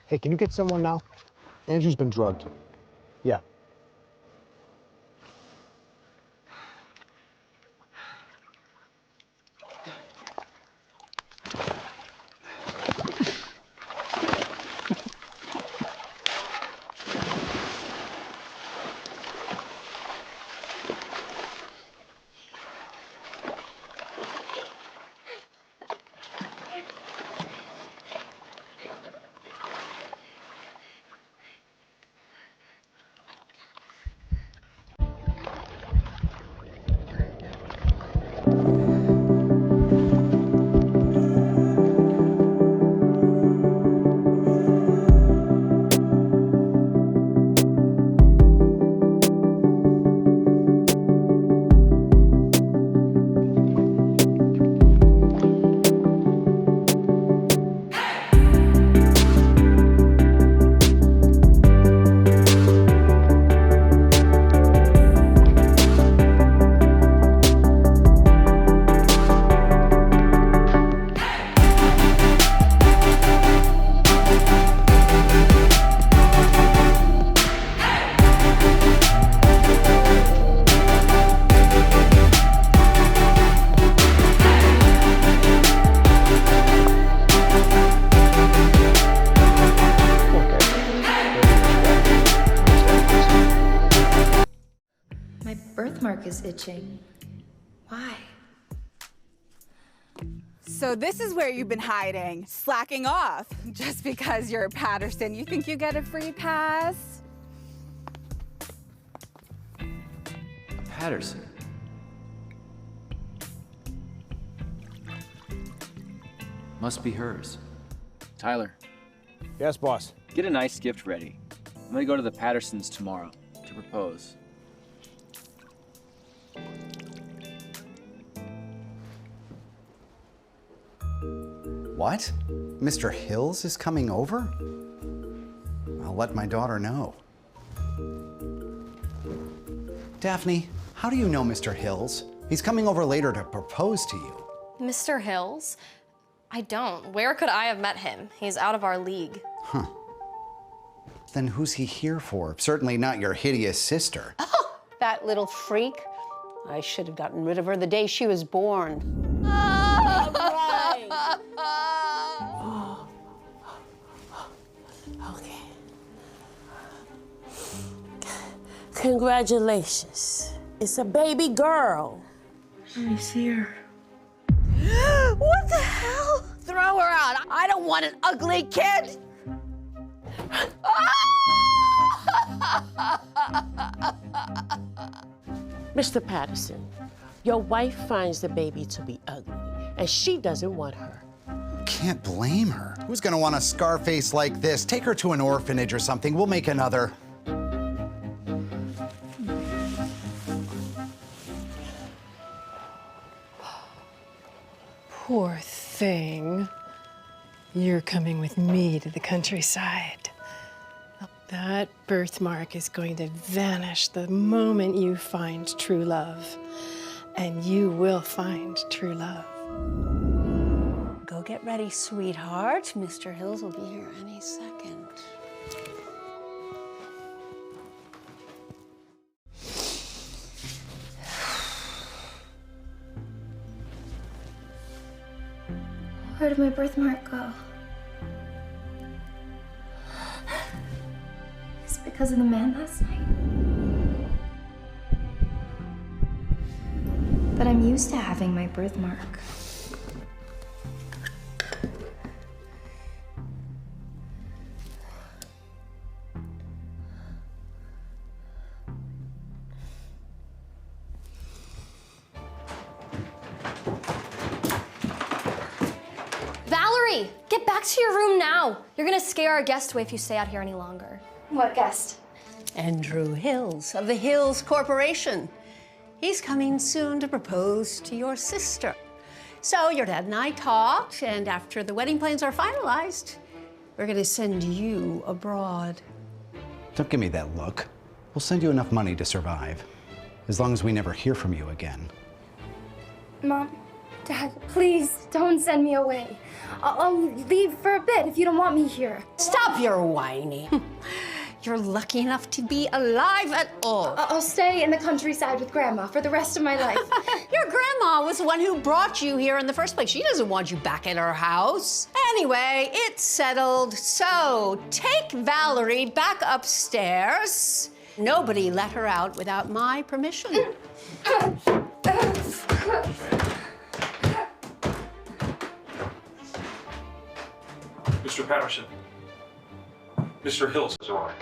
Hey, can you get someone now? Andrew's been drugged. Yeah. Birthmark is itching. Why? So this is where you've been hiding, slacking off. Just because you're a Patterson, you think you get a free pass? Patterson? Must be hers. Tyler, Yes, boss. get a nice gift ready. I'm gonna go to the Pattersons tomorrow to propose. What? Mr. Hills is coming over? I'll let my daughter know. Daphne, how do you know Mr. Hills? He's coming over later to propose to you. Mr. Hills? I don't. Where could I have met him? He's out of our league. Huh. Then who's he here for? Certainly not your hideous sister. Oh, that little freak. I should have gotten rid of her the day she was born. Okay. Congratulations. It's a baby girl. Let me see her. What the hell? Throw her out. I don't want an ugly kid. Mr. Patterson, your wife finds the baby to be ugly, and she doesn't want her. Can't blame her. Who's gonna want a scar face like this? Take her to an orphanage or something. We'll make another. Poor thing. You're coming with me to the countryside. That birthmark is going to vanish the moment you find true love. And you will find true love. Go get ready, sweetheart. Mr. Hills will be here any second. Where did my birthmark go? It's because of the man last night. But I'm used to having my birthmark. Valerie, get back to your room now. You're gonna scare our guest away if you stay out here any longer. What guest? Andrew Hills of the Hills Corporation. He's coming soon to propose to your sister. So your dad and I talked, and after the wedding plans are finalized, we're gonna send you abroad. Don't give me that look. We'll send you enough money to survive, as long as we never hear from you again. Mom, Dad, please don't send me away. I'll leave for a bit if you don't want me here. Stop your whining. You're lucky enough to be alive at all. I'll stay in the countryside with Grandma for the rest of my life. Your grandma was the one who brought you here in the first place. She doesn't want you back at her house. Anyway, it's settled. So take Valerie back upstairs. Nobody let her out without my permission. Mr. Patterson, Mr. Hills has arrived.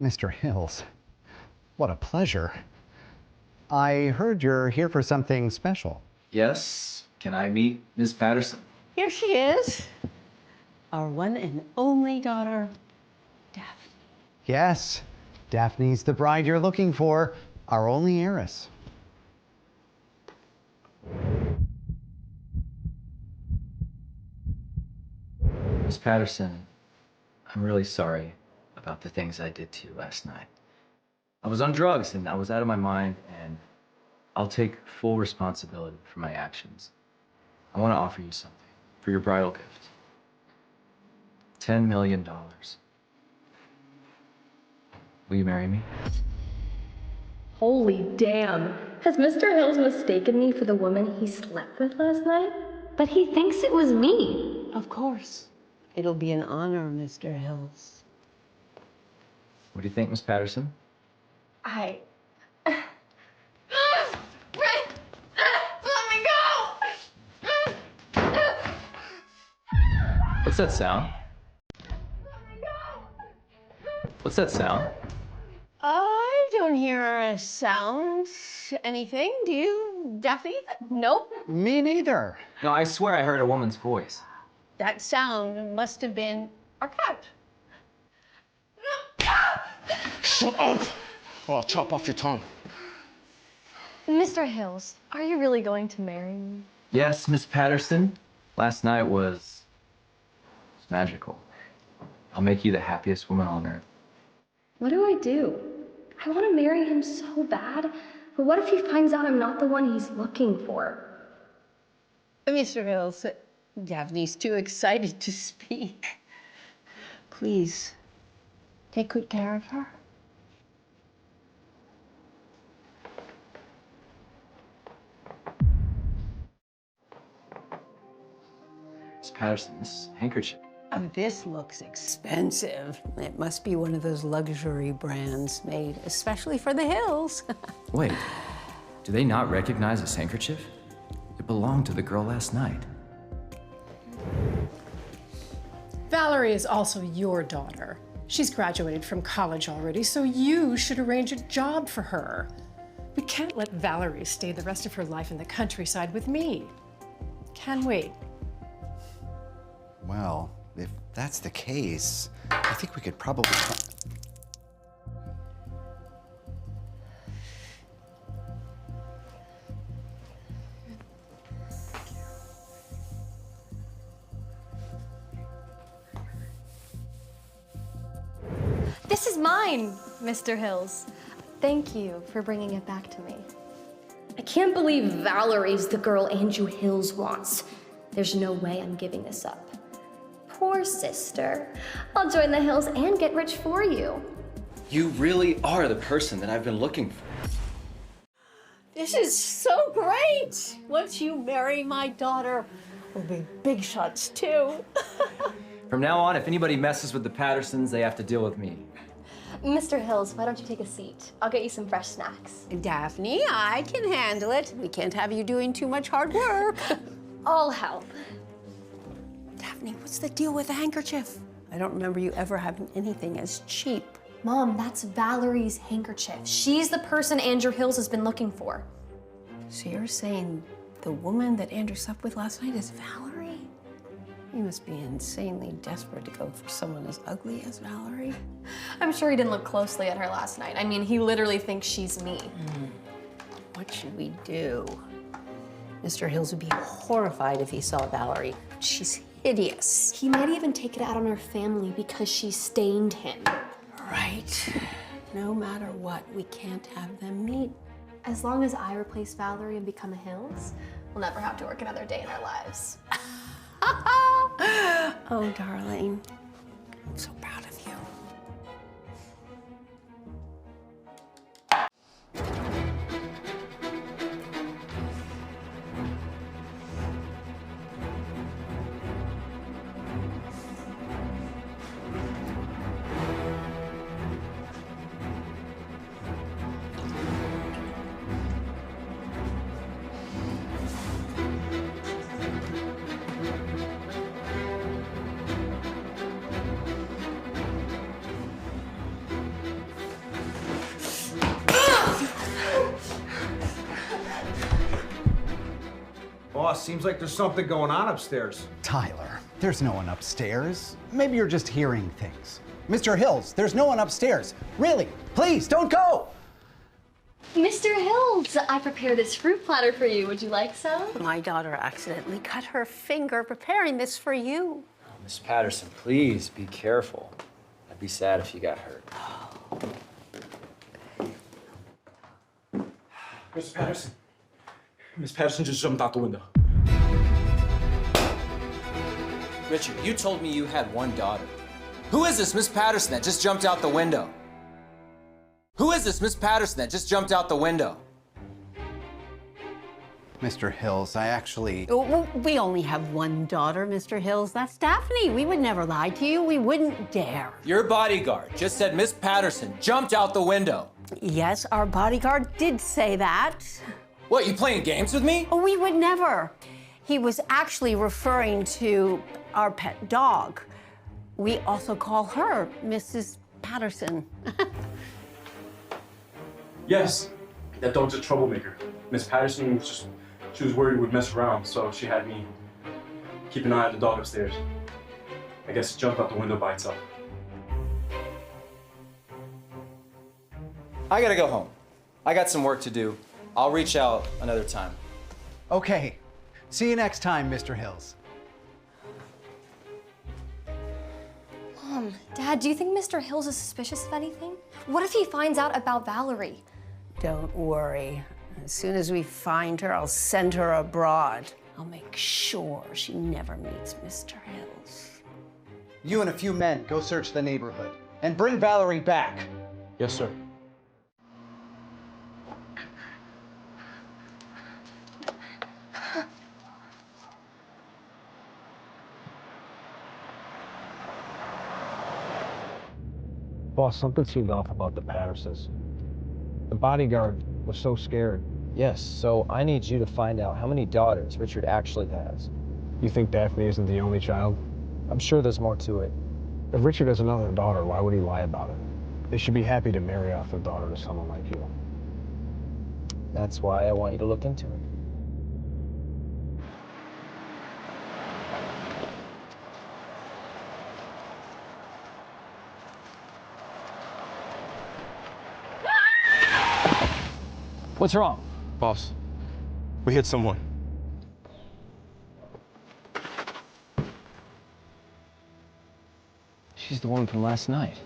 Mr. Hills, what a pleasure. I heard you're here for something special. Yes. Can I meet Ms. Patterson? Here she is, our one and only daughter, Daphne. Yes, Daphne's the bride you're looking for, our only heiress. Miss Patterson, I'm really sorry about the things I did to you last night. I was on drugs and I was out of my mind, and I'll take full responsibility for my actions. I want to offer you something for your bridal gift. $10 million. Will you marry me? Holy damn. Has Mr. Hills mistaken me for the woman he slept with last night? But he thinks it was me. Of course. It'll be an honor, Mr. Hills. What do you think, Miss Patterson? Let me go! What's that sound? What's that sound? I don't hear a sound. Anything? Do you, Daphne? Nope. Me neither. No, I swear I heard a woman's voice. That sound must have been our cat. Shut up! Or I'll chop off your tongue. Mr. Hills, are you really going to marry me? Yes, Miss Patterson. Last night was magical. I'll make you the happiest woman on earth. What do I do? I want to marry him so bad, but what if he finds out I'm not the one he's looking for? Mr. Hills, Daphne's too excited to speak. Please, take good care of her. Miss Patterson, this handkerchief. This looks expensive. It must be one of those luxury brands made especially for the Hills. Wait, do they not recognize this handkerchief? It belonged to the girl last night. Valerie is also your daughter. She's graduated from college already, so you should arrange a job for her. We can't let Valerie stay the rest of her life in the countryside with me. Can we? Well, if that's the case, I think we could probably... This is mine, Mr. Hills. Thank you for bringing it back to me. I can't believe Valerie's the girl Andrew Hills wants. There's no way I'm giving this up. Poor sister. I'll join the Hills and get rich for you. You really are the person that I've been looking for. This is so great! Once you marry my daughter, we'll be big shots too. From now on, if anybody messes with the Pattersons, they have to deal with me. Mr. Hills, why don't you take a seat? I'll get you some fresh snacks. Daphne, I can handle it. We can't have you doing too much hard work. I'll help. Daphne, what's the deal with the handkerchief? I don't remember you ever having anything as cheap. Mom, that's Valerie's handkerchief. She's the person Andrew Hills has been looking for. So you're saying the woman that Andrew slept with last night is Valerie? You must be insanely desperate to go for someone as ugly as Valerie. I'm sure he didn't look closely at her last night. I mean, he literally thinks she's me. What should we do? Mr. Hills would be horrified if he saw Valerie. She's hideous. He might even take it out on her family because she stained him. Right. No matter what, we can't have them meet. As long as I replace Valerie and become a Hills, we'll never have to work another day in our lives. Oh, darling. I'm so proud of you. Boss, seems like there's something going on upstairs. Tyler, there's no one upstairs. Maybe you're just hearing things. Mr. Hills, there's no one upstairs. Really, please, don't go! Mr. Hills, I prepared this fruit platter for you. Would you like some? My daughter accidentally cut her finger preparing this for you. Oh, Miss Patterson, please be careful. I'd be sad if you got hurt. Miss Patterson. Miss Patterson just jumped out the window. Richard, you told me you had one daughter. Who is this Miss Patterson that just jumped out the window? Who is this Miss Patterson that just jumped out the window? Mr. Hills, I actually... Oh, we only have one daughter, Mr. Hills. That's Daphne. We would never lie to you. We wouldn't dare. Your bodyguard just said Miss Patterson jumped out the window. Yes, our bodyguard did say that. What, you playing games with me? Oh, we would never. He was actually referring to our pet dog. We also call her Mrs. Patterson. Yes, that dog's a troublemaker. Miss Patterson was she was worried we'd mess around, so she had me keep an eye on the dog upstairs. I guess it jumped out the window by itself. I gotta go home. I got some work to do. I'll reach out another time. Okay. See you next time, Mr. Hills. Mom, Dad, do you think Mr. Hills is suspicious of anything? What if he finds out about Valerie? Don't worry. As soon as we find her, I'll send her abroad. I'll make sure she never meets Mr. Hills. You and a few men go search the neighborhood and bring Valerie back. Yes, sir. Boss, something seemed off about the Pattersons. The bodyguard was so scared. Yes, so I need you to find out how many daughters Richard actually has. You think Daphne isn't the only child? I'm sure there's more to it. If Richard has another daughter, why would he lie about it? They should be happy to marry off their daughter to someone like you. That's why I want you to look into it. What's wrong? Boss, we hit someone. She's the woman from last night.